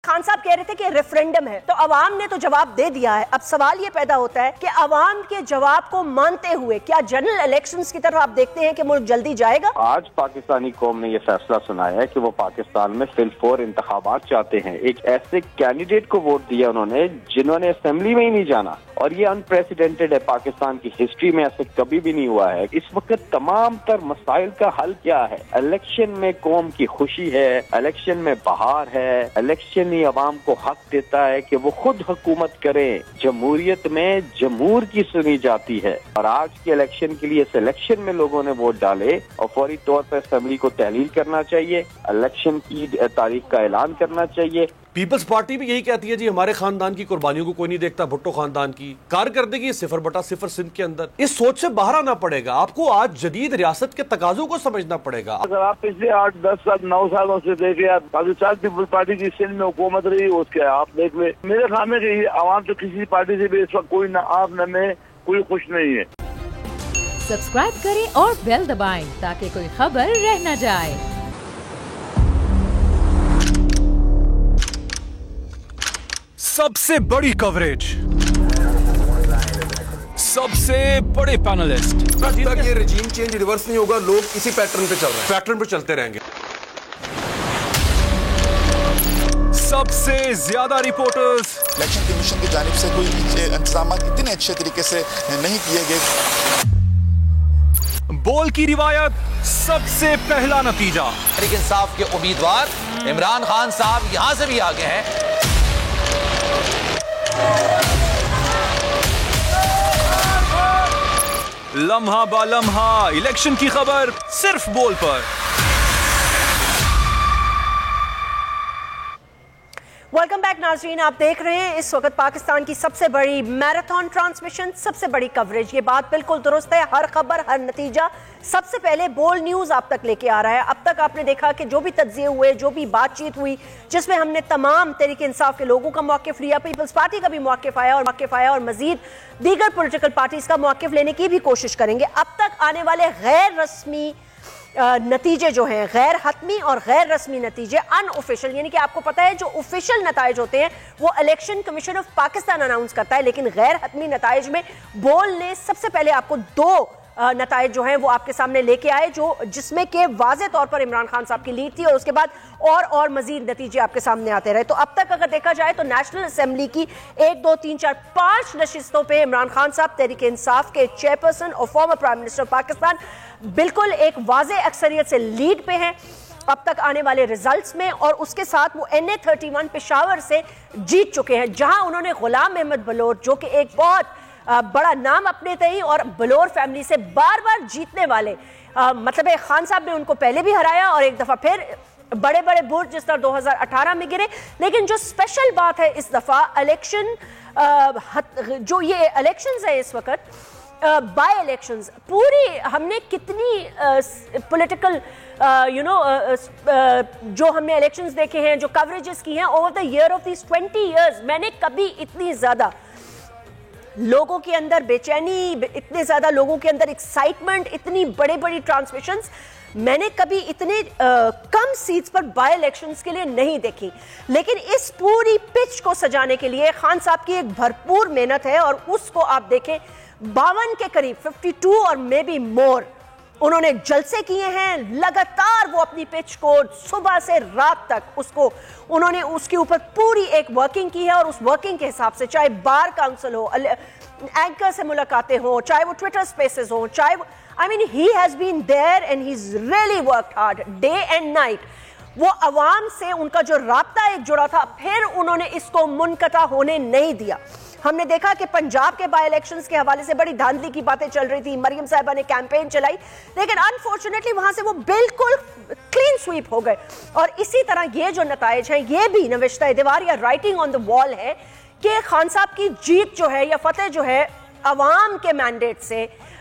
خان صاحب کہہ رہے تھے کہ ریفرینڈم ہے تو عوام نے تو جواب دے دیا ہے. اب سوال یہ پیدا ہوتا ہے کہ عوام کے جواب کو مانتے ہوئے کیا جنرل الیکشنز کی طرف آپ دیکھتے ہیں کہ ملک جلدی جائے گا؟ آج پاکستانی قوم نے یہ فیصلہ سنایا ہے کہ وہ پاکستان میں فی الفور انتخابات چاہتے ہیں. ایک ایسے کینڈیڈیٹ کو ووٹ دیا انہوں نے جنہوں نے اسمبلی میں ہی نہیں جانا, اور یہ انپریسیڈنٹڈ ہے. پاکستان کی ہسٹری میں ایسے کبھی بھی نہیں ہوا ہے. اس وقت تمام تر مسائل کا حل کیا ہے؟ الیکشن میں قوم کی خوشی ہے, الیکشن میں بہار ہے, الیکشن ہی عوام کو حق دیتا ہے کہ وہ خود حکومت کریں. جمہوریت میں جمہور کی سنی جاتی ہے, اور آج کے الیکشن کے لیے اس الیکشن میں لوگوں نے ووٹ ڈالے اور فوری طور پر اسمبلی کو تحلیل کرنا چاہیے, الیکشن کی تاریخ کا اعلان کرنا چاہیے. پیپلز پارٹی بھی یہی کہتی ہے جی ہمارے خاندان کی قربانیوں کو کوئی نہیں دیکھتا, بھٹو خاندان کی کارکردگی 0/0 سندھ کے اندر. اس سوچ سے باہر آنا پڑے گا, آپ کو آج جدید ریاست کے تقاضوں کو سمجھنا پڑے گا. اگر آپ پچھلے 8, 10 سال 9 سالوں سے دیکھیں, پاکستان پیپلز پارٹی کی سندھ میں حکومت رہی, اس کے آپ دیکھ لیں. میرے خیال میں کہ عوام تو کسی پارٹی سے بھی اس وقت کوئی نہ آپ نہ میں کوئی خوش نہیں ہے. سبسکرائب کریں اور بیل دبائیں تاکہ کوئی خبر رہ نہ جائے. سب سے بڑی کوریج, سب سے بڑے پینلسٹ. جب تک یہ رجیم چینج ریورس نہیں ہوگا لوگ اسی پیٹرن پہ چل رہے ہیں, پیٹرن پہ چلتے رہیں گے. سب سے زیادہ رپورٹرز. الیکشن کمیشن کی جانب سے کوئی انتظامات اتنے اچھے طریقے سے نہیں کیے گئے. بول کی روایت, سب سے پہلا نتیجہ. تحریک انصاف کے امیدوار عمران خان صاحب یہاں سے بھی آگے ہیں. لمحہ با لمحہ الیکشن کی خبر صرف بول پر. ویلکم بیک ناظرین, آپ دیکھ رہے ہیں اس وقت پاکستان کی سب سے بڑی میراتھن ٹرانسمیشن, سب سے بڑی کوریج. یہ بات بالکل درست ہے, ہر خبر ہر نتیجہ سب سے پہلے بول نیوز آپ تک لے کے آ رہا ہے. اب تک آپ نے دیکھا کہ جو بھی تجزیے ہوئے, جو بھی بات چیت ہوئی, جس میں ہم نے تمام تحریک انصاف کے لوگوں کا موقف لیا, پیپلز پارٹی کا بھی موقف آیا اور مزید دیگر پولیٹیکل پارٹیز کا موقف لینے کی بھی کوشش کریں گے. اب تک آنے والے غیر رسمی نتیجے جو ہیں, غیر حتمی اور غیر رسمی نتیجے, ان آفیشل, یعنی کہ آپ کو پتہ ہے جو آفیشل نتائج ہوتے ہیں وہ election commission of Pakistan announce کرتا ہے, لیکن غیر حتمی نتائج میں بول نے سب سے پہلے آپ کو 2 نتائج جو ہیں وہ آپ کے سامنے لے کے آئے, جس میں کہ واضح طور پر عمران خان صاحب کی لیڈ تھی, اور اس کے بعد اور مزید نتیجے آپ کے سامنے آتے رہے. تو اب تک اگر دیکھا جائے تو نیشنل اسمبلی کی 1, 2, 3, 4, 5 نشستوں پہ عمران خان صاحب تحریک انصاف کے چیئرپرسن اور فارمر پرائم منسٹر پاکستان بالکل ایک واضح اکثریت سے لیڈ پہ ہیں اب تک آنے والے ریزلٹس میں, اور اس کے ساتھ وہ NA-31 پشاور سے جیت چکے ہیں, جہاں انہوں نے غلام احمد بلور, جو کہ ایک بہت بڑا نام اپنے تھے اور بلور فیملی سے بار جیتنے والے, مطلب خان صاحب نے ان کو پہلے بھی ہرایا اور ایک دفعہ پھر بڑے برج جس طرح 2018 میں گرے. لیکن جو اسپیشل بات ہے اس دفعہ الیکشن, جو یہ الیکشنز ہیں اس وقت بائی الیکشنز, پوری ہم نے کتنی پولیٹیکل جو ہم نے الیکشنز دیکھے ہیں, جو کوریجز کی ہیں over the year of these 20 years, میں نے کبھی اتنی زیادہ لوگوں کے اندر بے چینی, اتنے زیادہ لوگوں کے اندر ایکسائٹمنٹ, اتنی بڑی ٹرانسمیشنز میں نے کبھی اتنے کم سیٹس پر بائی الیکشنز کے لیے نہیں دیکھی. لیکن اس پوری پچ کو سجانے کے لیے خان صاحب کی ایک بھرپور محنت ہے, اور اس کو آپ دیکھیں 52 کے قریب 52 اور مے بی مور انہوں نے جلسے کیے ہیں لگاتار. وہ اپنی پچ کو صبح سے رات تک انہوں نے اس کے اوپر پوری ایک ورکنگ کی ہے, اور اس ورکنگ کے حساب سے چاہے بار کاؤنسل ہو, اینکر سے ملاقاتیں ہوں, چاہے وہ ٹویٹر سپیسز ہوں, چاہے he has been there and he's really worked hard day and night. وہ عوام سے ان کا جو رابطہ ایک جڑا تھا, پھر انہوں نے اس کو منقطع ہونے نہیں دیا. ہم نے دیکھا کہ پنجاب کے بائی الیکشنز کے حوالے سے بڑی دھاندلی کی باتیں چل رہی تھی, مریم صاحبہ نے کیمپین چلائی, لیکن انفارچونیٹلی وہاں سے وہ بالکل کلین سویپ ہو گئے. اور اسی طرح یہ جو نتائج ہیں یہ بھی نوشتہ دیوار یا رائٹنگ آن دا وال ہے کہ خان صاحب کی جیت جو ہے یا فتح جو ہے عوام کے مینڈیٹ سے,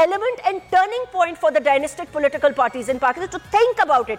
element and turning point for the dynastic political parties in Pakistan to think about it.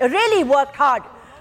really worked hard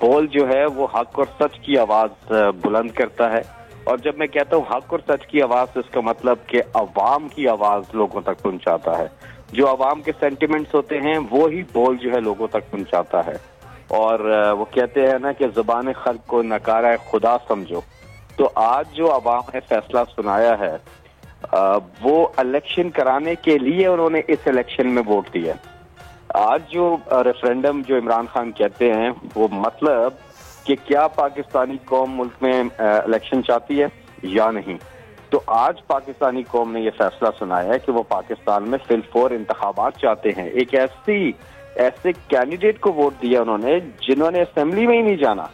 بول جو ہے وہ حق اور سچ کی آواز بلند کرتا ہے، اور جب میں کہتا ہوں حق اور سچ کی آواز تو اس کا مطلب کہ عوام کی آواز لوگوں تک پہنچاتا ہے، جو عوام کے سینٹیمنٹس ہوتے ہیں وہی بول جو ہے لوگوں تک پہنچاتا ہے، اور وہ کہتے ہیں نا کہ زبان خلق کو نکارہ خدا سمجھو۔ تو آج جو عوام نے فیصلہ سنایا ہے وہ الیکشن کرانے کے لیے انہوں نے اس الیکشن میں ووٹ دیا۔ آج جو ریفرینڈم جو عمران خان کہتے ہیں وہ مطلب کہ کیا پاکستانی قوم ملک میں الیکشن چاہتی ہے یا نہیں، تو آج پاکستانی قوم نے یہ فیصلہ سنایا ہے کہ وہ پاکستان میں فی الفور انتخابات چاہتے ہیں۔ ایک ایسے کینڈیڈیٹ کو ووٹ دیا انہوں نے جنہوں نے اسمبلی میں ہی نہیں جانا،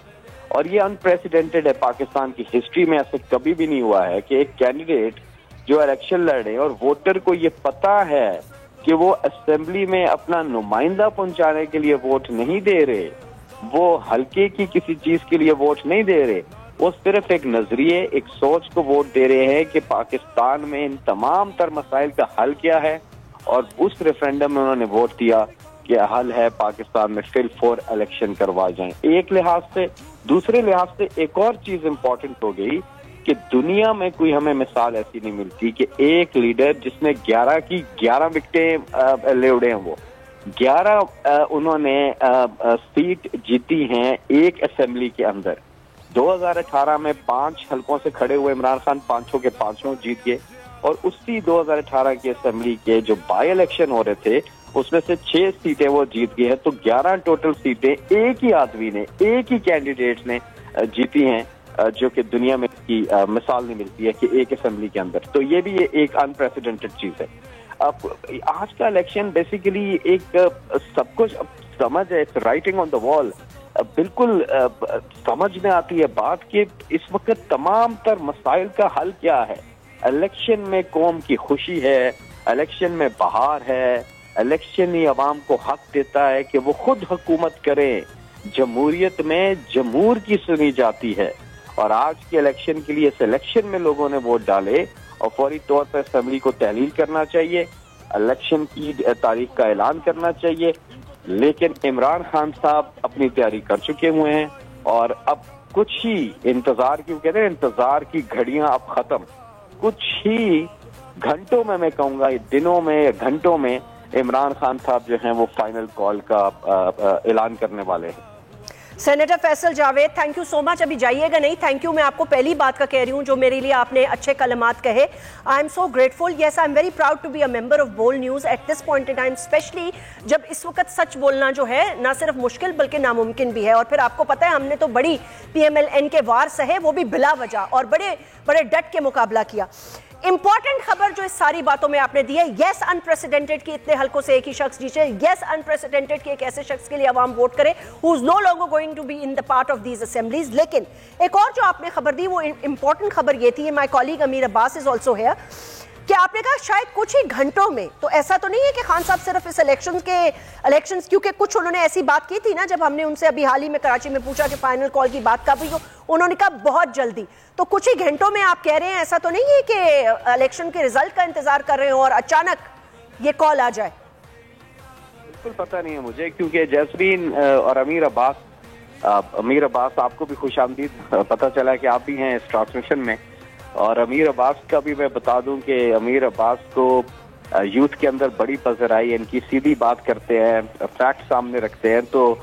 اور یہ انپریسیڈنٹڈ ہے، پاکستان کی ہسٹری میں ایسے کبھی بھی نہیں ہوا ہے کہ ایک کینڈیڈیٹ جو الیکشن لڑ رہے اور ووٹر کو یہ پتا ہے کہ وہ اسمبلی میں اپنا نمائندہ پہنچانے کے لیے ووٹ نہیں دے رہے، وہ حلقے کی کسی چیز کے لیے ووٹ نہیں دے رہے، وہ صرف ایک نظریے، ایک سوچ کو ووٹ دے رہے ہیں کہ پاکستان میں ان تمام تر مسائل کا حل کیا ہے، اور اس ریفرینڈم میں انہوں نے ووٹ دیا کہ حل ہے پاکستان میں فی الفور الیکشن کروا جائیں۔ ایک لحاظ سے، دوسرے لحاظ سے ایک اور چیز امپورٹنٹ ہو گئی کہ دنیا میں کوئی ہمیں مثال ایسی نہیں ملتی کہ ایک لیڈر جس نے 11 کی 11 وکٹیں لے اڑے ہیں، وہ 11 انہوں نے سیٹ جیتی ہیں ایک اسمبلی کے اندر۔ 2018 میں 5 حلقوں سے کھڑے ہوئے عمران خان 5 کے 5 جیت گئے، اور اسی 2018 کی اسمبلی کے جو بائی الیکشن ہو رہے تھے اس میں سے 6 سیٹیں وہ جیت گئے ہیں، تو 11 ٹوٹل سیٹیں ایک ہی آدمی نے، ایک ہی کینڈیڈیٹ نے جیتی ہیں، جو کہ دنیا میں کی مثال نہیں ملتی ہے کہ ایک اسمبلی کے اندر۔ تو یہ بھی ایک انپریسیڈنٹڈ چیز ہے۔ اب آج کا الیکشن بیسیکلی ایک سب کچھ سمجھ ہے، رائٹنگ آن دا وال، بالکل سمجھ میں آتی ہے بات کہ اس وقت تمام تر مسائل کا حل کیا ہے۔ الیکشن میں قوم کی خوشی ہے، الیکشن میں بہار ہے، الیکشن ہی عوام کو حق دیتا ہے کہ وہ خود حکومت کریں۔ جمہوریت میں جمہور کی سنی جاتی ہے، اور آج کے الیکشن کے لیے اس الیکشن میں لوگوں نے ووٹ ڈالے، اور فوری طور پر اسمبلی کو تحلیل کرنا چاہیے، الیکشن کی تاریخ کا اعلان کرنا چاہیے، لیکن عمران خان صاحب اپنی تیاری کر چکے ہوئے ہیں، اور اب کچھ ہی انتظار کی، وہ کہتے ہیں انتظار کی گھڑیاں اب ختم، کچھ ہی گھنٹوں میں کہوں گا دنوں میں یا گھنٹوں میں عمران خان صاحب جو ہیں وہ فائنل کال کا اعلان کرنے والے ہیں۔ Senator Faisal Javed, thank you so much. ابھی جائیے گا نہیں، تھینک یو، میں آپ کو پہلی بات کا کہہ رہی ہوں جو میرے لیے آپ نے اچھے کلمات کہے۔ I am so grateful, yes I am very proud to be a member of Bol news at this point in time, especially جب اس وقت سچ بولنا جو ہے نہ صرف مشکل بلکہ ناممکن بھی ہے، اور پھر آپ کو پتہ ہے ہم نے تو بڑی PMLN کے وار سہے، وہ بھی بلا وجہ، اور بڑے ڈٹ کے مقابلہ کیا۔ امپورٹنٹ خبر جو اس ساری باتوں میں آپ نے دی ہے، یس انپریسیڈنٹڈ کی اتنے حلقوں سے ایک ہی شخص جیتے، یس انپریسیڈنٹڈ کی ایک ایسے شخص کے لیے عوام ووٹ کرے who is no longer going to be in the part of these assemblies۔ لیکن ایک اور جو آپ نے خبر دی وہ امپورٹنٹ خبر یہ تھی، my colleague Amir Abbas is also here, کہ آپ نے کہا شاید کچھ ہی گھنٹوں میں، تو ایسا تو نہیں ہے کہ خان صاحب صرف اس الیکشنز کیونکہ کچھ انہوں نے ایسی بات کی تھی نا جب ہم نے ان سے ابھی حال ہی میں کراچی میں پوچھا کہ فائنل کال کی بات کب ہوئی، انہوں نے کہا بہت جلدی، تو کچھ ہی گھنٹوں میں آپ کہہ رہے ہیں، ایسا تو نہیں ہے کہ الیکشن کے رزلٹ کا انتظار کر رہے ہوں اور اچانک یہ کال آ جائے؟ بالکل پتہ نہیں ہے مجھے، کیونکہ جیسمین اور امیر عباس آپ کو بھی خوش آمدید، پتہ چلا کہ آپ بھی ہیں اس ٹرانسمیشن میں، اور امیر عباس کا بھی میں بتا دوں کہ امیر عباس کو یوتھ کے اندر بڑی پذیر آئی، ان کی سیدھی بات کرتے ہیں، فیکٹ سامنے رکھتے ہیں، تو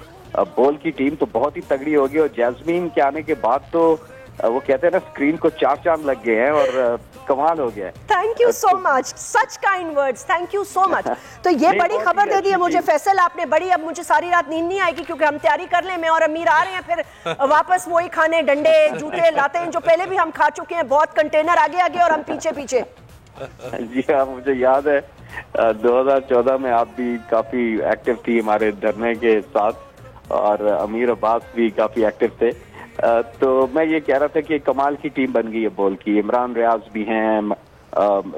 بول کی ٹیم تو بہت ہی تگڑی ہوگی، اور جیسمین کے آنے کے بعد تو وہ کہتے ہیں نا اسکرین کو 4 چاند لگ گئے ہیں اور کمال ہو گیا ہے۔ Thank you so much, such kind words, thank you so much. تو یہ بڑی خبر دے دی ہے مجھے فیصل آپ نے، بڑی، اب مجھے ساری رات نیند نہیں آئے گی کیونکہ ہم تیاری کر لیں، میں اور امیر آ رہے ہیں پھر واپس وہی کھانے، ڈنڈے جوتے لاتے ہیں جو پہلے بھی ہم کھا چکے ہیں، بہت کنٹینر آگے آگے اور ہم پیچھے پیچھے۔ جی ہاں، مجھے یاد ہے 2014 میں آپ بھی کافی ایکٹیو تھی ہمارے دھرنے کے ساتھ، اور امیر عباس بھی کافی ایکٹیو تھے، تو میں یہ کہہ رہا تھا کہ کمال کی ٹیم بن گئی ہے بول کی، عمران ریاض بھی ہیں،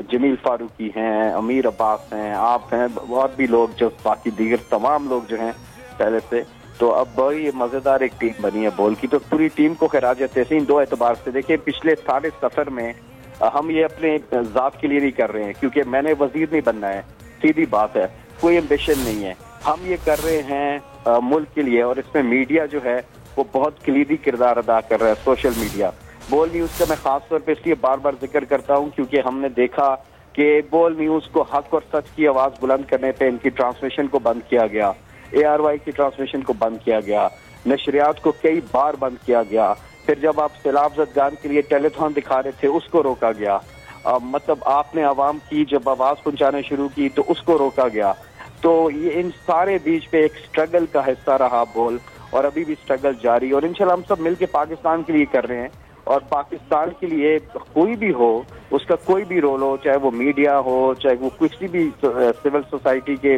جمیل فاروقی ہیں، امیر عباس ہیں، آپ ہیں، اور بھی لوگ جو باقی دیگر تمام لوگ جو ہیں پہلے سے، تو اب بڑی مزیدار ایک ٹیم بنی ہے بول کی۔ تو پوری ٹیم کو خراج تحسین 2 اعتبار سے، دیکھیں پچھلے سارے سفر میں ہم یہ اپنے ذات کے لیے نہیں کر رہے ہیں کیونکہ میں نے وزیر نہیں بننا ہے، سیدھی بات ہے، کوئی ایمبیشن نہیں ہے، ہم یہ کر رہے ہیں ملک کے لیے، اور اس میں میڈیا جو ہے وہ بہت کلیدی کردار ادا کر رہا ہے سوشل میڈیا. بول نیوز کا میں خاص طور پہ اس لیے بار بار ذکر کرتا ہوں کیونکہ ہم نے دیکھا کہ بول نیوز کو حق اور سچ کی آواز بلند کرنے پہ ان کی ٹرانسمیشن کو بند کیا گیا, ARY کی ٹرانسمیشن کو بند کیا گیا, نشریات کو کئی بار بند کیا گیا. پھر جب آپ سیلاب زدگان کے لیے ٹیلی تھون دکھا رہے تھے اس کو روکا گیا. مطلب آپ نے عوام کی جب آواز پہنچانا شروع کی تو اس کو روکا گیا. تو یہ ان سارے بیچ پہ ایک سٹرگل کا حصہ رہا بول, اور ابھی بھی سٹرگل جاری, اور انشاءاللہ ہم سب مل کے پاکستان کے لیے کر رہے ہیں. اور پاکستان کے لیے کوئی بھی ہو, اس کا کوئی بھی رول ہو, چاہے وہ میڈیا ہو, چاہے وہ کسی بھی سول سوسائٹی کے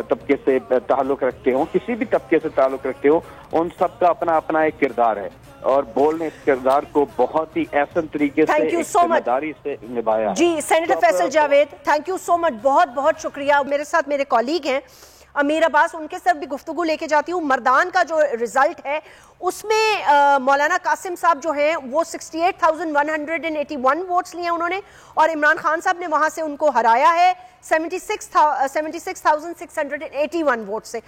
طبقے سے تعلق رکھتے ہوں, کسی بھی طبقے سے تعلق رکھتے ہوں, ان سب کا اپنا اپنا ایک کردار ہے. اور بول نے اس کردار کو بہت ہی احسن طریقے سے ایک ذمہ داری سے نبھایا ہے. جی senator Faisal Javed, thank you so much, بہت بہت شکریہ. میرے ساتھ میرے کولیگ ہیں امیر عباس, ان کے ساتھ بھی گفتگو لے کے جاتی ہوں. مردان کا جو رزلٹ ہے اس میں مولانا قاسم صاحب جو ہیں وہ 68,181 ووٹس لیے انہوں نے, اور عمران خان صاحب نے وہاں سے ان کو ہرایا ہے 76,681 ووٹ سے.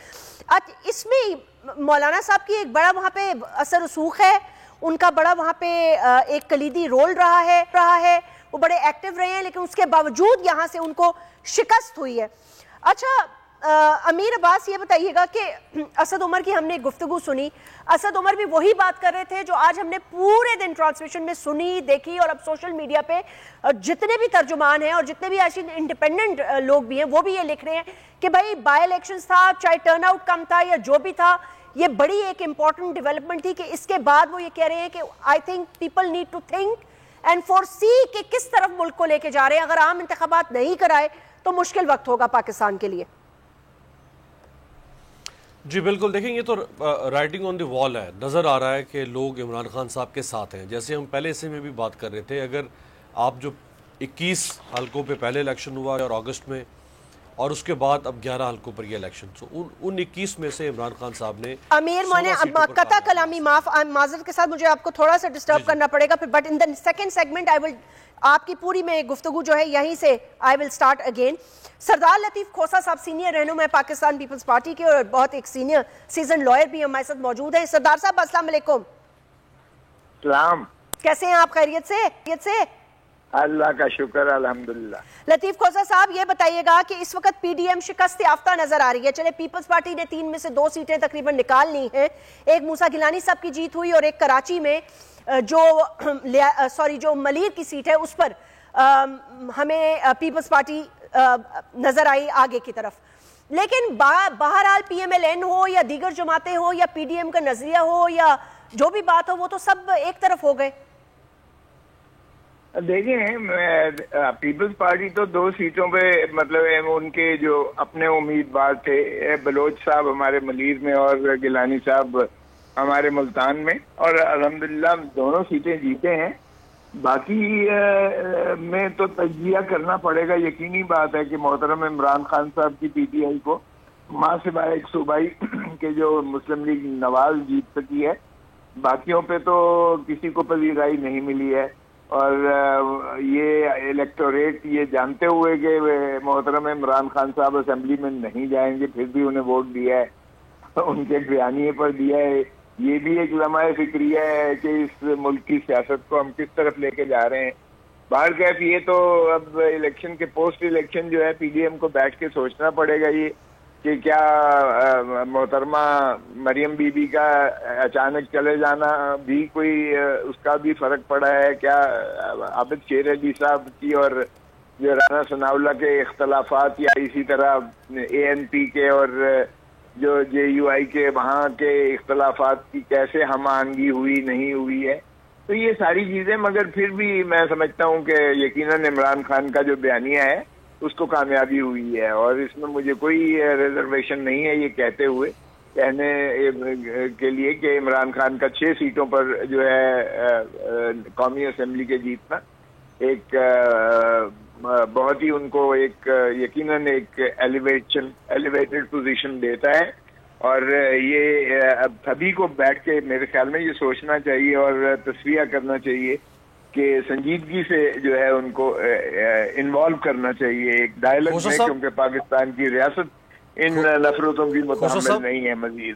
اس میں مولانا صاحب کی ایک بڑا وہاں پہ اثر رسوخ ہے, ان کا بڑا وہاں پہ ایک کلیدی رول رہا ہے, وہ بڑے ایکٹیو رہے ہیں, لیکن اس کے باوجود یہاں سے ان کو شکست ہوئی ہے. اچھا امیر عباس یہ بتائیے گا کہ اسد عمر کی ہم نے گفتگو سنی, اسد عمر بھی وہی بات کر رہے تھے جو آج ہم نے پورے دن ٹرانسمیشن میں سنی دیکھی, اور اب سوشل میڈیا پہ جتنے بھی ترجمان ہیں اور جتنے بھی ایسی انڈیپینڈنٹ لوگ بھی ہیں وہ بھی یہ لکھ رہے ہیں کہ بھائی بائی الیکشنز تھا, چاہے ٹرن آؤٹ کم تھا یا جو بھی تھا, یہ بڑی ایک امپورٹنٹ ڈیولپمنٹ تھی. کہ اس کے بعد وہ یہ کہہ رہے ہیں کہ I think people need to think and foresee کہ کس طرف ملک کو لے کے جا رہے ہیں. اگر عام انتخابات نہیں کرائے تو مشکل وقت ہوگا پاکستان کے لیے. جی بالکل, دیکھیں یہ تو رائٹنگ آن دی وال ہے, نظر آ رہا ہے کہ لوگ عمران خان صاحب کے ساتھ ہیں. جیسے ہم پہلے حصے میں بھی بات کر رہے تھے, اگر آپ جو 21 حلقوں پہ پہلے الیکشن ہوا اور اگست میں, اور اس کے بعد اب 11 حلقوں پر یہ الیکشن, ان 21 میں سے عمران خان صاحب نے امیر مونے قطع کلامی معذرت کے ساتھ مجھے آپ کو تھوڑا سا ڈسٹرب کرنا پڑے گا, but in the second segment I will آپ کی پوری میں گفتگو جو ہے یہیں سے آئی ول اسٹارٹ اگین. سردار لطیف کھوسہ صاحب سینئر رہنما ہے پاکستان پیپلز پارٹی کے, اور بہت ایک سینئر سیزن لائر بھی ہمارے ساتھ موجود ہیں. سردار صاحب السلام علیکم. سلام, کیسے ہیں آپ؟ خیریت سے؟ اللہ کا شکر الحمدللہ. لطیف کھوسہ صاحب یہ بتائیے گا کہ اس وقت پی ڈی ایم شکست یافتہ نظر آ رہی ہے. چلے پیپلز پارٹی نے 3 میں سے 2 سیٹیں تقریباً نکال لی ہیں, ایک موسیٰ گیلانی صاحب کی جیت ہوئی, اور ایک کراچی میں جو ملیر کی سیٹ ہے اس پر ہمیں پیپلز پارٹی نظر آئی آگے کی طرف. لیکن بہرحال پی ایم ایل این ہو یا دیگر جماعتیں ہو یا پی ڈی ایم کا نظریہ ہو یا جو بھی بات ہو, وہ تو سب ایک طرف ہو گئے. دیکھیں پیپلز پارٹی تو 2 سیٹوں پہ مطلب ان کے جو اپنے امیدوار تھے, بلوچ صاحب ہمارے ملیر میں اور گیلانی صاحب ہمارے ملتان میں, اور الحمدللہ دونوں سیٹیں جیتے ہیں. باقی میں تو تجزیہ کرنا پڑے گا. یقینی بات ہے کہ محترم عمران خان صاحب کی پی ٹی آئی کو ماں سوائے ایک صوبائی کہ جو مسلم لیگ نواز جیت سکی ہے, باقیوں پہ تو کسی کو پذیرائی نہیں ملی ہے. اور یہ الیکٹوریٹ یہ جانتے ہوئے کہ محترم عمران خان صاحب اسمبلی میں نہیں جائیں گے, پھر بھی انہیں ووٹ دیا ہے, ان کے بیانیے پر دیا ہے. یہ بھی ایک لمحہ فکریہ ہے کہ اس ملک کی سیاست کو ہم کس طرف لے کے جا رہے ہیں. بہرکیف یہ تو اب الیکشن کے پوسٹ الیکشن جو ہے پی ڈی ایم کو بیٹھ کے سوچنا پڑے گا یہ کہ کیا محترمہ مریم بی بی کا اچانک چلے جانا بھی کوئی اس کا بھی فرق پڑا ہے کیا. عابد شیر علی صاحب کی اور جو رانا ثناء اللہ کے اختلافات, یا اسی طرح اے این پی کے اور جو جے یو آئی کے وہاں کے اختلافات کی کیسے ہم آہنگی ہوئی نہیں ہوئی ہے. تو یہ ساری چیزیں, مگر پھر بھی میں سمجھتا ہوں کہ یقیناً عمران خان کا جو بیانیہ ہے اس کو کامیابی ہوئی ہے, اور اس میں مجھے کوئی ریزرویشن نہیں ہے یہ کہتے ہوئے کہنے کے لیے کہ عمران خان کا 6 سیٹوں پر جو ہے قومی اسمبلی کے جیتنا ایک بہت ہی ان کو ایک یقیناً ایک ایلیویٹڈ پوزیشن دیتا ہے. اور یہ اب سبھی کو بیٹھ کے میرے خیال میں یہ سوچنا چاہیے اور تصفیہ کرنا چاہیے کہ سنجیدگی سے جو ہے ان کو انوالو کرنا چاہیے ایک ڈائلاگ میں, کیونکہ پاکستان کی ریاست ان نفرتوں کی متحمل نہیں ہے مزید.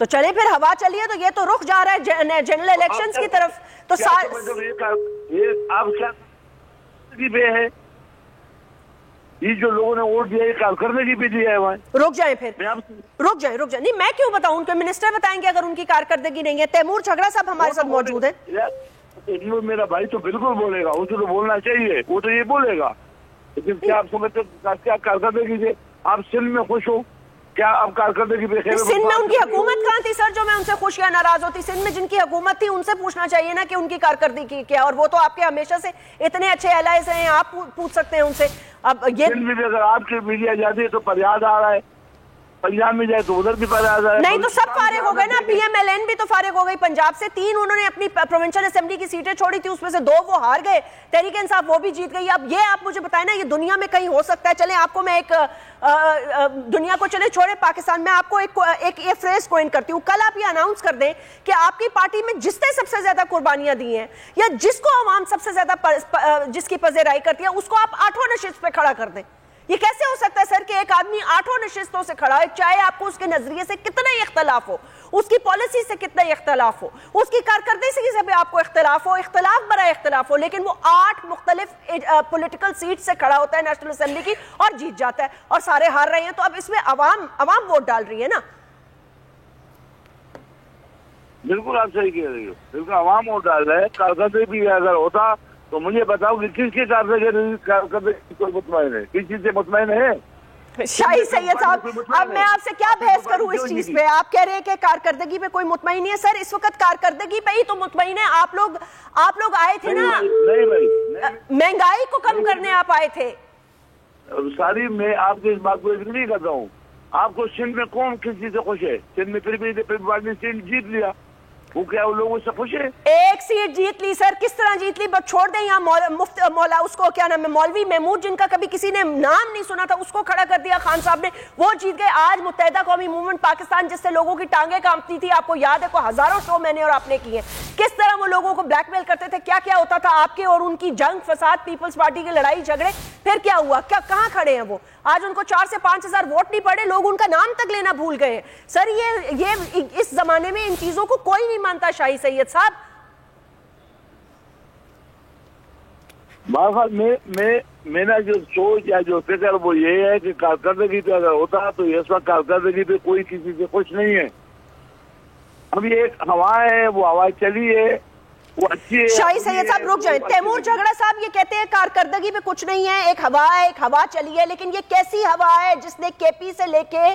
تو چلے پھر ہوا چلیے تو یہ تو رخ جا رہا ہے جنرل الیکشنز کی طرف. تو آپ کیا بے ہے یہ جو لوگوں نے ووٹ دیا یہ کارکردگی پہ دیا ہے وہاں. رک جائیں پھر رک جائیں نہیں میں کیوں بتاؤں, ان کے منسٹر بتائیں گے اگر ان کی کارکردگی نہیں ہے. تیمور جھگڑا صاحب ہمارے ساتھ موجود ہیں. میرا بھائی تو بالکل بولے گا, اسے تو بولنا چاہیے, وہ تو یہ بولے گا, لیکن کیا آپ سمجھتے کیا کارکردگی سے آپ سندھ میں خوش ہو؟ کیا آپ کارکردگی پہ سندھ میں ان کی حکومت کہاں تھی سر جو میں ان سے خوش یا ناراض ہوتی؟ سندھ میں جن کی حکومت تھی ان سے پوچھنا چاہیے نا کہ ان کی کارکردگی کیا, اور وہ تو آپ کے ہمیشہ سے اتنے اچھے الائز ہیں, آپ پوچھ سکتے ہیں ان سے. اب یہ سندھ میں بھی اگر آپ کی میڈیا جاتی ہے تو فریاد آ رہا ہے, پنجاب میں جائے تو ادھر بھی فریاد آ رہا ہے. نہیں تو سب فارغ ہو گئے نا, پی ایم ایل این بھی تو فارغ ہو گئی پنجاب سے. 3 انہوں نے اپنی پروونشل اسمبلی کی سیٹیں چھوڑی تھی, اس میں سے 2 وہ ہار گئے, تحریک انصاف وہ بھی جیت گئی. اب یہ آپ مجھے بتائیں نا, یہ دنیا میں کہیں ہو سکتا ہے؟ چلیں آپ کو میں ایک دنیا کو چلے چھوڑے پاکستان میں آپ کو ایک یہ فریز کوئن کرتی ہوں. کل آپ یہ اناؤنس کر دیں کہ آپ کی پارٹی میں جس نے سب سے زیادہ قربانیاں دی ہیں یا جس کو عوام سب سے زیادہ جس کی پذیرائی کرتی ہے اس کو آپ 8واں نشست پہ کھڑا کر دیں. یہ کیسے ہو سکتا ہے سر کہ ایک آدمی 8 نشستوں سے کھڑا ہے, چاہے آپ کو اس کے نظریے سے کتنا ہی اختلاف ہو, اس کی پالیسی سے کتنا ہی اختلاف ہو, اس کی کارکردگی سے بھی آپ کو اختلاف ہو, اختلاف برائے اختلاف ہو, لیکن وہ 8 مختلف پولیٹیکل سیٹ سے کھڑا ہوتا ہے نیشنل اسمبلی کی اور جیت جاتا ہے, اور سارے ہار رہے ہیں. تو اب اس میں عوام ووٹ ڈال رہی ہے نا. بالکل آپ صحیح کہہ رہی ہو, بالکل عوام ووٹ ڈال رہا ہے. کارکردگی بھی اگر ہوتا تو مجھے بتاؤ کہ کس کی کارکردگی کوئی مطمئن ہے, کس چیز سے مطمئن ہے؟ شاہی سید صاحب اب میں آپ سے کیا بحث کروں اس چیز پہ؟ آپ کہہ رہے ہیں کہ کارکردگی پہ کوئی مطمئن نہیں ہے. سر اس وقت کارکردگی پہ ہی تو مطمئن ہے. آپ لوگ آئے تھے نا, مہنگائی کو کم کرنے آپ آئے تھے. ساری میں آپ کی اس بات کو ذکر نہیں کرتا ہوں. آپ کو سندھ میں کون کس چیز سے خوش ہے؟ سندھ میں پھر بھی سندھ جیت لیا, وہ کیا وہ لوگوں سے خوش ہے؟ ایک سیٹ جیت لی سر, کس طرح جیت لی؟ بس چھوڑ دیں یہاں مولا اس کو کیا نام ہے, مولوی محمود, جن کا کبھی کسی نے نام نہیں سنا تھا, اس کو کھڑا کر دیا خان صاحب نے, وہ جیت گئے. آج متحدہ قومی موومنٹ پاکستان جس سے لوگوں کی ٹانگیں کانپتی تھی, آپ کو یاد ہے, کوئی ہزاروں شو میں نے اور آپ نے کیے, کس طرح وہ لوگوں کو بلیک میل کرتے تھے, کیا کیا ہوتا تھا آپ کے اور ان کی جنگ فساد, پیپلز پارٹی کی لڑائی جھگڑے. پھر کیا ہوا, کہاں کھڑے ہیں وہ؟ آج ان کو 4 سے 5 ہزار ووٹ نہیں پڑے, لوگ ان کا نام تک لینا بھول گئے ہیں. سر یہ اس زمانے میں ان چیزوں کو کوئی نہیں مانتا. شاہی سید صاحب میرا جو سوچ یا جو فکر وہ یہ ہے کہ کارکردگی پہ اگر ہوتا تو اس وقت کارکردگی پہ کوئی کسی سے خوش نہیں ہے. اب یہ ایک ہوا ہے, وہ ہوا چلی ہے, وہ اچھی ہے. شاہی سید صاحب رک جائیں. تیمور جھگڑا صاحب یہ کہتے ہیں کارکردگی پہ کچھ نہیں ہے, ایک ہوا چلی ہے, لیکن یہ کیسی ہوا ہے جس نے کے پی سے لے کے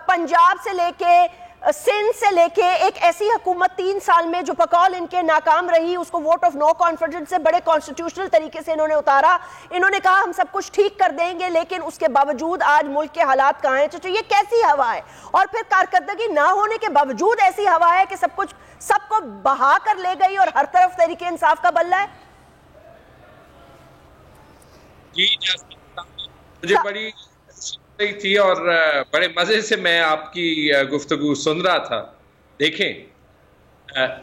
پنجاب سے لے کے سندھ سے لے کے ایک ایسی حکومت 3 سال میں جو بقول ان کے ناکام رہی, اس کو ووٹ آف نو کانفیڈنس سے بڑے کانسٹیٹیوشنل طریقے سے انہوں نے اتارا. انہوں نے کہا ہم سب کچھ ٹھیک کر دیں گے, لیکن اس کے باوجود آج ملک کے حالات کہاں ہیں؟ تو یہ کیسی ہوا ہے؟ اور پھر کارکردگی نہ ہونے کے باوجود ایسی ہوا ہے کہ سب کو بہا کر لے گئی اور ہر طرف تحریک انصاف کا بلہ ہے. جی مجھے بڑی تھی اور بڑے مزے سے میں آپ کی گفتگو سن رہا تھا. دیکھیں,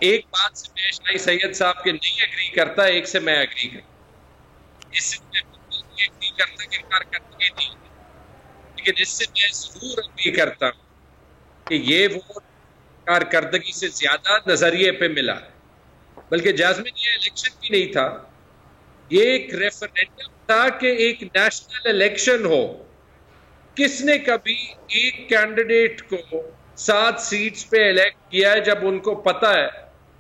ایک بات سے میں شاہی سید صاحب کے نہیں اگری کرتا, ایک سے میں اگری کرتا. اس سے میں اگری کرتا کہ کارکردگی نہیں, لیکن اس سے میں ضرور اگری کرتا ہوں کہ یہ ووٹ کارکردگی سے زیادہ نظریے پہ ملا. بلکہ جاسمین یہ الیکشن بھی نہیں تھا, یہ ایک ریفرینڈم تھا کہ ایک نیشنل الیکشن ہو. کس نے کبھی ایک کینڈیڈیٹ کو 7 سیٹس پہ الیکٹ کیا ہے جب ان کو پتا ہے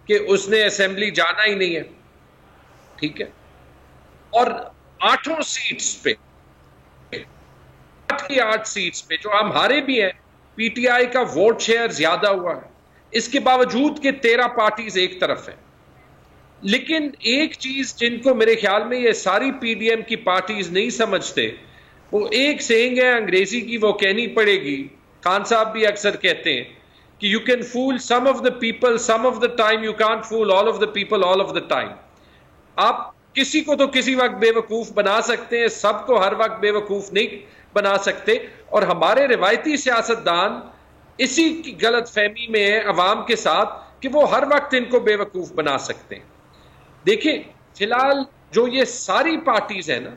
کہ اس نے اسمبلی جانا ہی نہیں ہے؟ ٹھیک ہے, اور 8 سیٹس پہ 8 سیٹس پہ جو ہم ہارے بھی ہیں, پی ٹی آئی کا ووٹ شیئر زیادہ ہوا ہے, اس کے باوجود کہ 13 پارٹیز ایک طرف ہیں. لیکن ایک چیز جن کو میرے خیال میں یہ ساری پی ڈی ایم کی پارٹیز نہیں سمجھتے, وہ ایک سینگ ہے انگریزی کی, وہ کہنی پڑے گی. خان صاحب بھی اکثر کہتے ہیں کہ you can fool some of the people some of the time, you can't fool all of the people all of the time. آپ کسی کو تو کسی وقت بے وقوف بنا سکتے ہیں, سب کو ہر وقت بے وقوف نہیں بنا سکتے. اور ہمارے روایتی سیاستدان اسی کی غلط فہمی میں ہیں عوام کے ساتھ کہ وہ ہر وقت ان کو بے وقوف بنا سکتے ہیں. دیکھیں فی الحال جو یہ ساری پارٹیز ہیں نا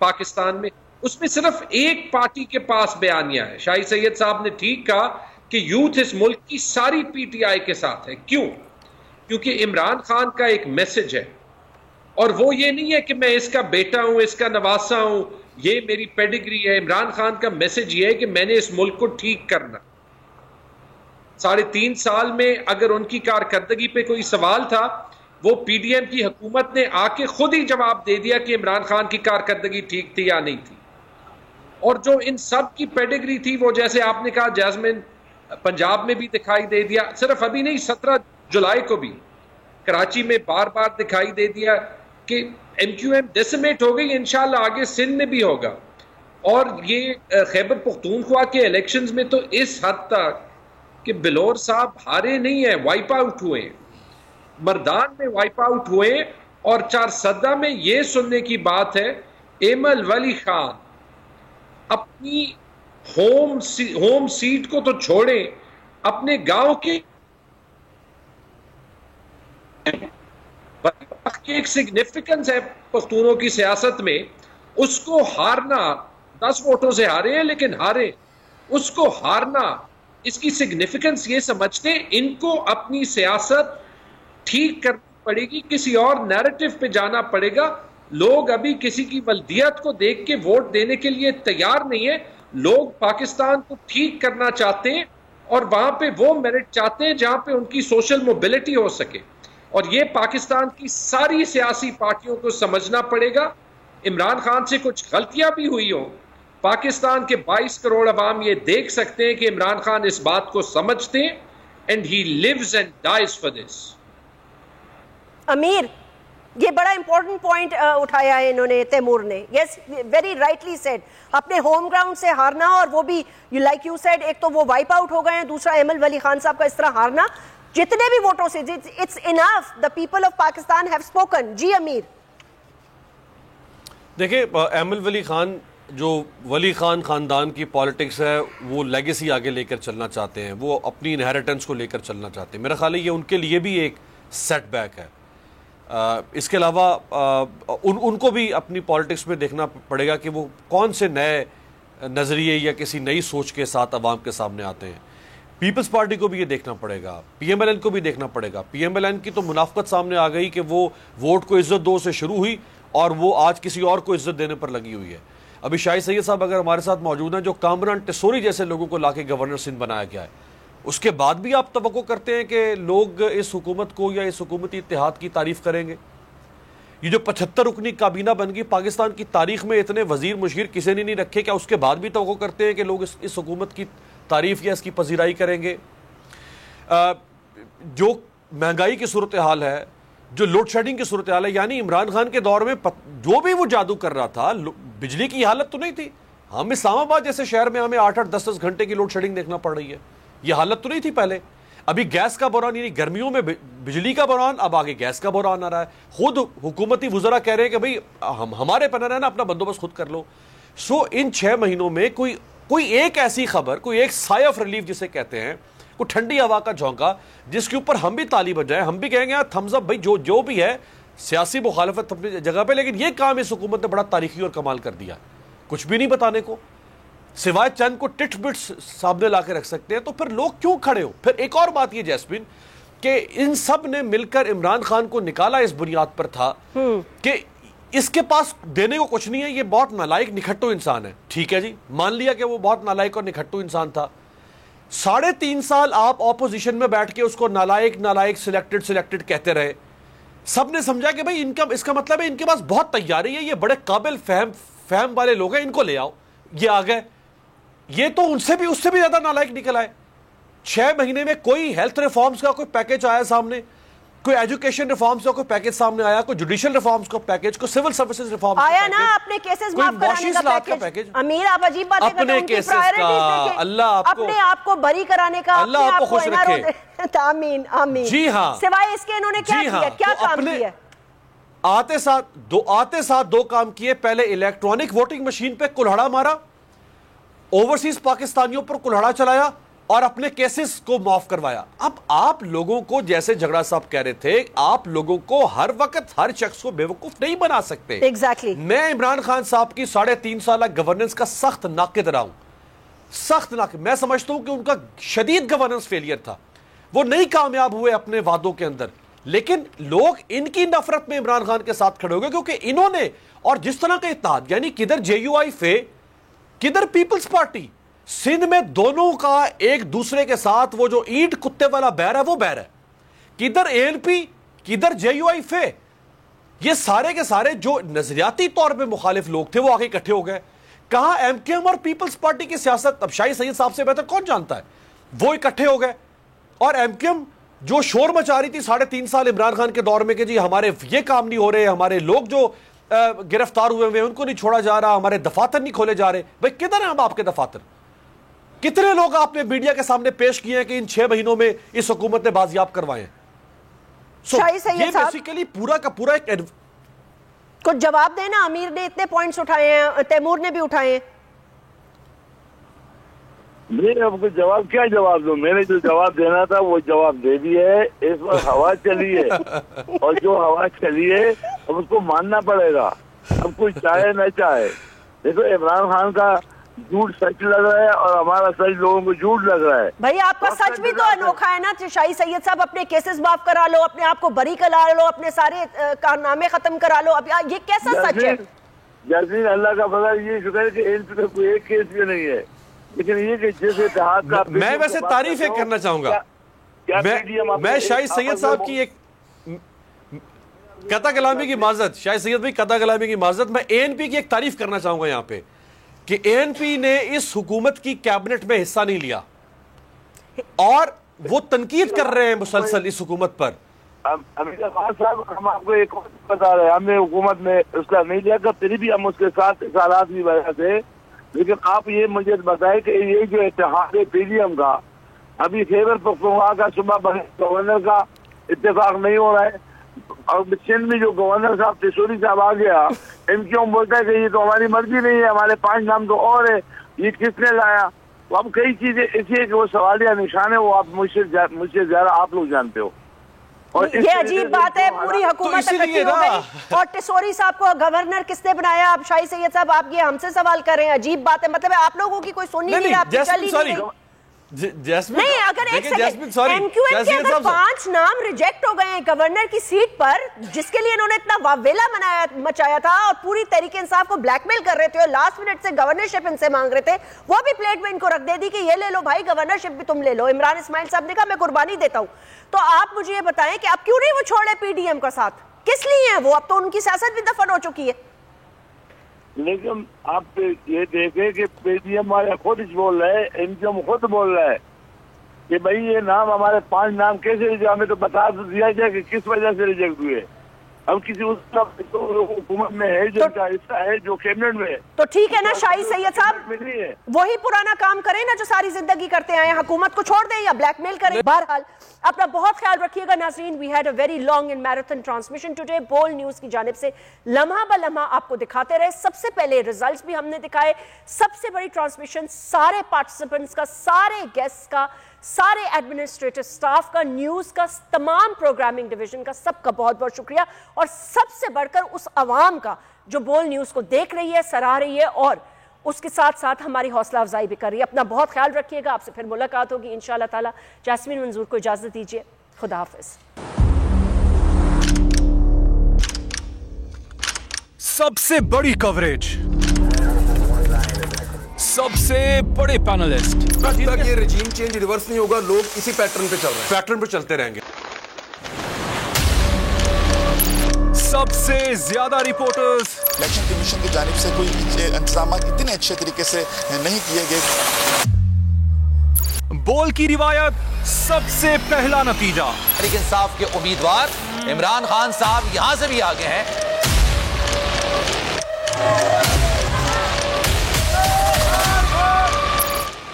پاکستان میں, اس میں صرف ایک پارٹی کے پاس بیانیہ ہے. شاہی سید صاحب نے ٹھیک کہا کہ یوتھ اس ملک کی ساری پی ٹی آئی کے ساتھ ہے. کیوں؟ کیونکہ عمران خان کا ایک میسج ہے, اور وہ یہ نہیں ہے کہ میں اس کا بیٹا ہوں, اس کا نواسا ہوں, یہ میری پیڈگری ہے. عمران خان کا میسج یہ ہے کہ میں نے اس ملک کو ٹھیک کرنا. 3.5 سال میں اگر ان کی کارکردگی پہ کوئی سوال تھا, وہ پی ڈی ایم کی حکومت نے آ کے خود ہی جواب دے دیا کہ عمران خان کی کارکردگی ٹھیک تھی یا نہیں تھی. اور جو ان سب کی پیڈگری تھی, وہ جیسے آپ نے کہا جیسمن, پنجاب میں بھی دکھائی دے دیا, صرف ابھی نہیں 17 جولائی کو بھی کراچی میں بار بار دکھائی دے دیا کہ ایم کیو ایم ڈیسیمیٹ ہو گئی. انشاءاللہ آگے سندھ میں بھی ہوگا. اور یہ خیبر پختونخوا کے الیکشنز میں تو اس حد تک کہ بلور صاحب ہارے نہیں ہیں, وائپ آؤٹ ہوئے, مردان میں وائپ آؤٹ ہوئے. اور چارسدہ میں یہ سننے کی بات ہے, ایمل ولی خان اپنی ہوم سیٹ کو تو چھوڑیں, اپنے گاؤں کی ایک سگنیفیکنس ہے پختونوں کی سیاست میں, اس کو ہارنا, 10 ووٹوں سے ہارے ہیں لیکن ہارے, اس کو ہارنا, اس کی سگنیفیکنس یہ سمجھتے ہیں ان کو اپنی سیاست ٹھیک کرنی پڑے گی, کسی اور نیریٹو پہ جانا پڑے گا. لوگ ابھی کسی کی ولدیت کو دیکھ کے ووٹ دینے کے لیے تیار نہیں ہے. لوگ پاکستان کو ٹھیک کرنا چاہتے ہیں, اور وہاں پہ وہ میرٹ چاہتے ہیں جہاں پہ ان کی سوشل موبلٹی ہو سکے. اور یہ پاکستان کی ساری سیاسی پارٹیوں کو سمجھنا پڑے گا. عمران خان سے کچھ غلطیاں بھی ہوئی ہوں, پاکستان کے 22 کروڑ عوام یہ دیکھ سکتے ہیں کہ عمران خان اس بات کو سمجھتے ہیں, and he leaves and dies for this. Amir, یہ بڑا امپورٹنٹ پوائنٹ اٹھایا ہے انہوں نے, تیمور نے. یس, ویری رائٹلی سیڈ, اپنے ہوم گراؤنڈ سے ہارنا, اور وہ بھی لائک یو سیڈ, ایک تو وہ وائپ آؤٹ ہو گئے ہیں, دوسرا ایمل ولی خان صاحب کا اس طرح ہارنا, جتنے بھی ووٹوں سے, it's enough, the people of Pakistan have spoken. جی امیر. دیکھیں, ایمل ولی خان جو ولی خان خاندان کی پالیٹکس ہے, وہ لیگیسی آگے لے کر چلنا چاہتے ہیں, وہ اپنی انہیریٹنس کو لے کر چلنا چاہتے ہیں. میرا خیال ہے یہ ان کے لیے بھی ایک سیٹ بیک ہے. اس کے علاوہ ان کو بھی اپنی پالیٹکس میں دیکھنا پڑے گا کہ وہ کون سے نئے نظریے یا کسی نئی سوچ کے ساتھ عوام کے سامنے آتے ہیں. پیپلز پارٹی کو بھی یہ دیکھنا پڑے گا, پی ایم ایل این کو بھی دیکھنا پڑے گا. پی ایم ایل این کی تو منافقت سامنے آ گئی کہ وہ ووٹ کو عزت دو سے شروع ہوئی, اور وہ آج کسی اور کو عزت دینے پر لگی ہوئی ہے. ابھی شاہد سید صاحب اگر ہمارے ساتھ موجود ہیں, جو کامران ٹیسوری جیسے لوگوں کو لا کے گورنر سندھ بنایا گیا ہے, اس کے بعد بھی آپ توقع کرتے ہیں کہ لوگ اس حکومت کو یا اس حکومتی اتحاد کی تعریف کریں گے؟ یہ جو 75 رکنی کابینہ بن گئی, پاکستان کی تاریخ میں اتنے وزیر مشیر کسی نے نہیں رکھے, کیا اس کے بعد بھی توقع کرتے ہیں کہ لوگ اس حکومت کی تعریف یا اس کی پذیرائی کریں گے؟ جو مہنگائی کی صورتحال ہے, جو لوڈ شیڈنگ کی صورتحال ہے, یعنی عمران خان کے دور میں جو بھی وہ جادو کر رہا تھا, بجلی کی حالت تو نہیں تھی. ہم اسلام آباد جیسے شہر میں ہمیں 8-8 10-10 گھنٹے کی لوڈ شیڈنگ دیکھنا پڑ رہی ہے, یہ حالت تو نہیں تھی پہلے. ابھی گیس کا بحران, یعنی گرمیوں میں بجلی کا بحران, اب آگے گیس کا بحران آ رہا ہے. خود حکومتی وزراء کہہ رہے ہیں کہ بھئی ہمارے پہ نہ رہنا, اپنا بندوبست خود کر لو. ان 6 مہینوں میں کوئی ایک ایسی خبر, کوئی ایک سائے آف ریلیف جسے کہتے ہیں, کوئی ٹھنڈی ہوا کا جھونکا جس کے اوپر ہم بھی تالی بجائیں, ہم بھی کہیں گے تھمز اپ بھائی, جو بھی ہے سیاسی مخالفت اپنی جگہ پہ, لیکن یہ کام اس حکومت نے بڑا تاریخی اور کمال کر دیا. کچھ بھی نہیں بتانے کو, سوائے چند کو ٹٹ بٹس سامنے لا کے رکھ سکتے ہیں. تو پھر لوگ کیوں کھڑے ہو؟ پھر ایک اور بات یہ جیسمین, کہ ان سب نے مل کر عمران خان کو نکالا اس بنیاد پر تھا کہ اس کے پاس دینے کو کچھ نہیں ہے, یہ بہت نالائق نکھٹو انسان ہے. ٹھیک ہے جی, مان لیا کہ وہ بہت نالائق اور نکھٹو انسان تھا. 3.5 سال آپ اپوزیشن میں بیٹھ کے اس کو نالائق سلیکٹڈ کہتے رہے. سب نے سمجھا کہ بھئی اس کا مطلب ہے ان کے پاس بہت تیاری ہے, یہ بڑے قابل فہم والے لوگ ہیں, ان کو لے آؤ. یہ آ گئے, یہ تو اس سے بھی زیادہ نالائق نکل آئے. 6 مہینے میں کوئی ہیلتھ ریفارمز کا کوئی پیکج آیا سامنے, کوئی ایجوکیشن ریفارمز کا کوئی پیکج سامنے آیا, کوئی جوڈیشل ریفارمز کا پیکج, کوئی سول سروسز ریفارمز کا آیا نا, اپنے کیسز معاف کرانے کا پیکج. امیر, آپ عجیب باتیں کرتے ہیں, ان کی پرائیورٹیز دیکھیں, اللہ اپنے آپ کو بری کرانے کا, اللہ آپ کو خوش رکھے. آمین آمین. جی ہاں, سوائے اس کے انہوں نے کیا کیا, کیا کام کیا؟ آتے ساتھ 2 کام کیے. پہلے الیکٹرانک ووٹنگ مشین پہ کلہڑا مارا, اوورسیز پاکستانیوں پر کلہڑا چلایا, اور اپنے کیسز کو معاف کروایا. اب آپ لوگوں کو, جیسے جھگڑا صاحب کہہ رہے تھے, آپ لوگوں کو ہر وقت ہر شخص کو بیوقوف نہیں بنا سکتے. Exactly. میں عمران خان صاحب کی 3.5 سالہ گورننس کا سخت ناقد رہا ہوں, سخت میں سمجھتا ہوں کہ ان کا شدید گورننس فیلئر تھا, وہ نہیں کامیاب ہوئے اپنے وعدوں کے اندر, لیکن لوگ ان کی نفرت میں عمران خان کے ساتھ کھڑے ہو گئے کیونکہ انہوں نے, اور جس طرح کا اتحاد, یعنی کدھر جے یو آئی فے, کدھر پیپلز پارٹی, سندھ میں دونوں کا ایک دوسرے کے ساتھ وہ جو اینٹ کتے والا بیر ہے وہ بیر ہے, کدھر اے این پی, کدھر جے یو آئی فے, یہ سارے کے سارے جو نظریاتی طور پہ مخالف لوگ تھے وہ آگے اکٹھے ہو گئے. کہاں ایم کیو ایم اور پیپلز پارٹی کی سیاست, اب شاہی سید صاحب سے بہتر کون جانتا ہے, وہ اکٹھے ہو گئے, اور ایم کیو ایم جو شور مچا رہی تھی 3.5 سال عمران خان کے دور میں کہ جی ہمارے یہ کام نہیں ہو رہے, ہمارے لوگ جو گرفتار ہوئے ہوئے ان کو نہیں چھوڑا جا رہا, ہمارے دفاتر نہیں کھولے جا رہے, بھائی کدھر ہیں ہم آپ کے دفاتر؟ کتنے لوگ آپ نے میڈیا کے سامنے پیش کیے ہیں کہ ان 6 مہینوں میں اس حکومت نے بازیاب کروائے ہیں؟ یہ بیسیکلی پورا کا پورا ایک کچھ جواب دینا. امیر نے اتنے پوائنٹس اٹھائے ہیں, تیمور نے بھی اٹھائے ہیں. میں اب کو جواب کیا جواب دوں, میں نے جو جواب دینا تھا وہ جواب دے دی ہے. اس وقت ہوا چلی ہے, اور جو ہوا چلی ہے اب اس کو ماننا پڑے گا, اب کوئی چاہے نہ چاہے. دیکھو عمران خان کا جھوٹ سچ لگ رہا ہے اور ہمارا سچ لوگوں کو جھوٹ لگ رہا ہے. بھائی آپ کا سچ بھی تو انوکھا ہے نا شاہی سید صاحب, اپنے کیسز معاف کرا لو, اپنے آپ کو بری کرا لو, اپنے سارے کارنامے ختم کرا لو, اب یہ کیسا سچ ہے؟ جیسے اللہ کا فضل یہ شکر ہے کہ ان پہ کوئی ایک کیس بھی نہیں ہے, لیکن یہ کہ جس اتحاد کا میں ویسے تعریف ایک کرنا چاہوں گا, میں شاہی سید صاحب کی ایک قطع کلامی کی معذرت, شاہی سید بھائی قطع کلامی کی معذرت, میں اے این پی کی ایک تعریف کرنا چاہوں گا یہاں پہ کہ اے این پی نے اس حکومت کی کیبنٹ میں حصہ نہیں لیا اور وہ تنقید کر رہے ہیں مسلسل اس حکومت پر. امیر خان صاحب ہم آپ کو ایک بتا رہے ہیں, ہم نے حکومت میں اس کا نہیں لیا, پھر بھی ہم اس کے ساتھ سالات بھی وجہ سے, لیکن آپ یہ مجھے بتائیں کہ یہ جو اتحاد ہے پی ڈی ایم کا, ابھی خیبر پختونخوا کا صوبہ گورنر کا اتفاق نہیں ہو رہا ہے, اور سندھ میں جو گورنر صاحب تیسوری صاحب آ گیا, ان کیوں بولتا ہے کہ یہ تو ہماری مرضی نہیں ہے, ہمارے 5 نام تو اور ہے, یہ کس نے لایا؟ تو اب کئی چیزیں ایسی ہے کہ وہ سوالیہ نشان ہے, وہ آپ مجھ سے زیادہ آپ لوگ جانتے ہو. یہ عجیب بات ہے, پوری حکومت اکٹھی ہو گئی اور ٹیسوری صاحب کو گورنر کس نے بنایا؟ اب شاہی سید صاحب آپ یہ ہم سے سوال کر رہے ہیں, عجیب بات ہے, مطلب آپ لوگوں کی کوئی سنی نہیں, آپ کی چلی نہیں. نہیں, اگر ایک سیکنڈ, ایم کیو ایم کے اگر 5 نام ریجیکٹ ہو گئے ہیں گورنر کی سیٹ پر, جس کے لیے انہوں نے اتنا واویلا مچایا تھا اور پوری تحریک انصاف کو بلیک میل کر رہے تھے اور لاسٹ منٹ سے گورنرشپ ان سے مانگ رہے تھے, وہ بھی پلیٹ میں ان کو رکھ دے دی کہ یہ لے لو بھائی گورنرشپ بھی تم لے لو. عمران اسماعیل صاحب نے کہا میں قربانی دیتا ہوں. تو آپ مجھے یہ بتائیں کہ اب کیوں نہیں وہ چھوڑے پی ڈی ایم کا ساتھ, کس لیے ہیں وہ؟ اب تو ان کی سیاست بھی دفن ہو چکی ہے. لیکن آپ یہ دیکھیں کہ پی ڈی ایم والے خود بول رہے ہیں, ان کے خود بول رہے ہیں کہ بھائی یہ نام ہمارے 5 نام کیسے ریجیکٹ, ہمیں تو بتا دیا جائے کہ کس وجہ سے ریجیکٹ ہوئے. اب کسی حکومت میں ہے جو کا حصہ ہے, جو کیبنٹ میں ہے, تو ٹھیک ہے نا شاہی سید صاحب, وہی پرانا کام کریں نا جو ساری زندگی کرتے آئے ہیں, حکومت کو چھوڑ دیں یا بلیک میل کریں. بہرحال اپنا بہت خیال رکھیے گا ناظرین. We had a very long and marathon transmission today. Bol News کی جانب سے لمحہ بہ لمحہ آپ کو دکھاتے رہے. سب سے پہلے ریزلٹس بھی ہم نے دکھائے, سب سے بڑی ٹرانسمیشن سارے پارٹیسپینٹس کا, سارے گیسٹ کا, سارے ایڈمنسٹریٹو سٹاف کا, نیوز کا, تمام پروگرامنگ ڈویژن کا, سب کا بہت بہت شکریہ, اور سب سے بڑھ کر اس عوام کا جو بول نیوز کو دیکھ رہی ہے, سراہ رہی ہے اور اس کے ساتھ ساتھ ہماری حوصلہ افزائی بھی کر رہی ہے. اپنا بہت خیال رکھیے گا, آپ سے پھر ملاقات ہوگی انشاءاللہ تعالی. جاسمین منظور کو اجازت دیجیے, خدا حافظ. سب سے بڑی کوریج, سب سے بڑے پینلسٹ, تب تک یہ رجیم چینج ریورس نہیں ہوگا, لوگ اسی پیٹرن پہ چل رہے ہیں, پیٹرن پہ چلتے رہیں گے. سب سے زیادہ رپورٹرز, الیکشن کمیشن کی جانب سے کوئی انتظامات اتنے اچھے طریقے سے نہیں کیے گئے. بول کی روایت, سب سے پہلا نتیجہ. تحریک انصاف کے امیدوار عمران خان صاحب یہاں سے بھی آگے ہیں.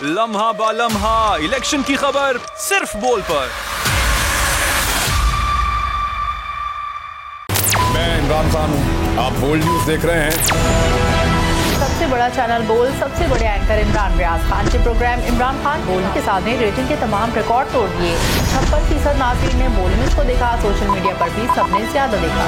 لمحہ با لمحہ الیکشن کی خبر صرف بول پر. میں عمران خان ہوں, آپ بول نیوز دیکھ رہے ہیں. سب سے بڑا چینل بول, سب سے بڑے اینکر عمران ریاض خان کے پروگرام عمران خان بول کے ساتھ نے ریٹنگ کے تمام ریکارڈ توڑ دیے. 56% ناظرین نے بول نیوز کو دیکھا, سوشل میڈیا پر بھی سب نے زیادہ دیکھا.